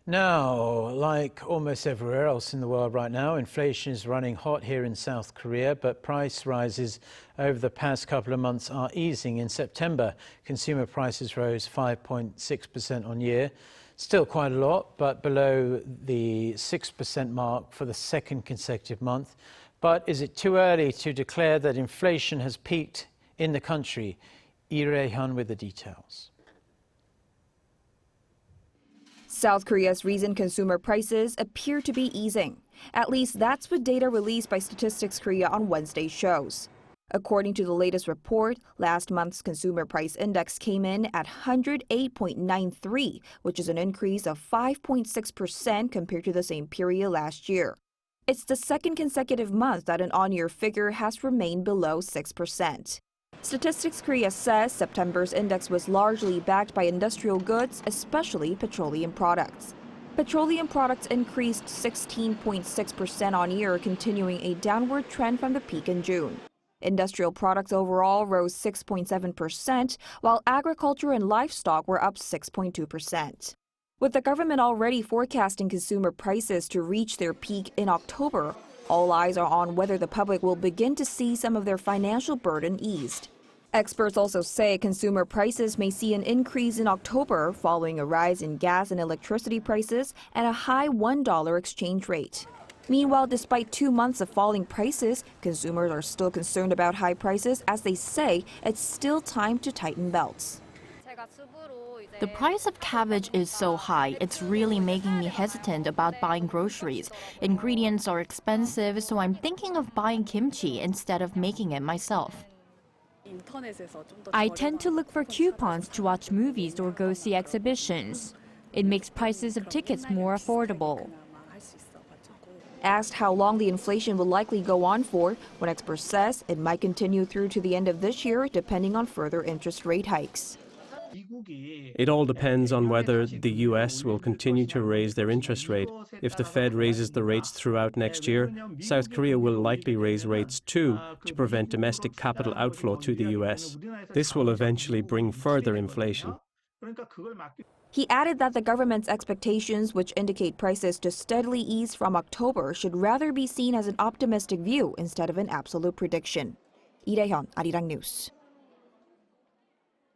Now, like almost everywhere else in the world right now, inflation is running hot here in South Korea, but price rises over the past couple of months are easing. In September, consumer prices rose 5.6% on year. Still quite a lot, but below the 6% mark for the second consecutive month. But is it too early to declare that inflation has peaked in the country? Rae-hyun with the details. South Korea's recent consumer prices appear to be easing. At least that's what data released by Statistics Korea on Wednesday shows. According to the latest report, last month's consumer price index came in at 108.93, which is an increase of 5.6% compared to the same period last year. It's the second consecutive month that an on-year figure has remained below 6%. Statistics Korea says September's index was largely backed by industrial goods, especially petroleum products. Petroleum products increased 16.6% on year, continuing a downward trend from the peak in June. Industrial products overall rose 6.7%, while agriculture and livestock were up 6.2%. With the government already forecasting consumer prices to reach their peak in October, all eyes are on whether the public will begin to see some of their financial burden eased. Experts also say consumer prices may see an increase in October following a rise in gas and electricity prices and a high $1 exchange rate. Meanwhile, despite 2 months of falling prices, consumers are still concerned about high prices as they say it's still time to tighten belts. The price of cabbage is so high, it's really making me hesitant about buying groceries. Ingredients are expensive, so I'm thinking of buying kimchi instead of making it myself. I tend to look for coupons to watch movies or go see exhibitions. It makes prices of tickets more affordable. Asked how long the inflation will likely go on for, one expert says it might continue through to the end of this year, depending on further interest rate hikes. It all depends on whether the US will continue to raise their interest rate. If the Fed raises the rates throughout next year, South Korea will likely raise rates too to prevent domestic capital outflow to the US. This will eventually bring further inflation. He added that the government's expectations, which indicate prices to steadily ease from October, should rather be seen as an optimistic view instead of an absolute prediction. Rae-hyun, Arirang News.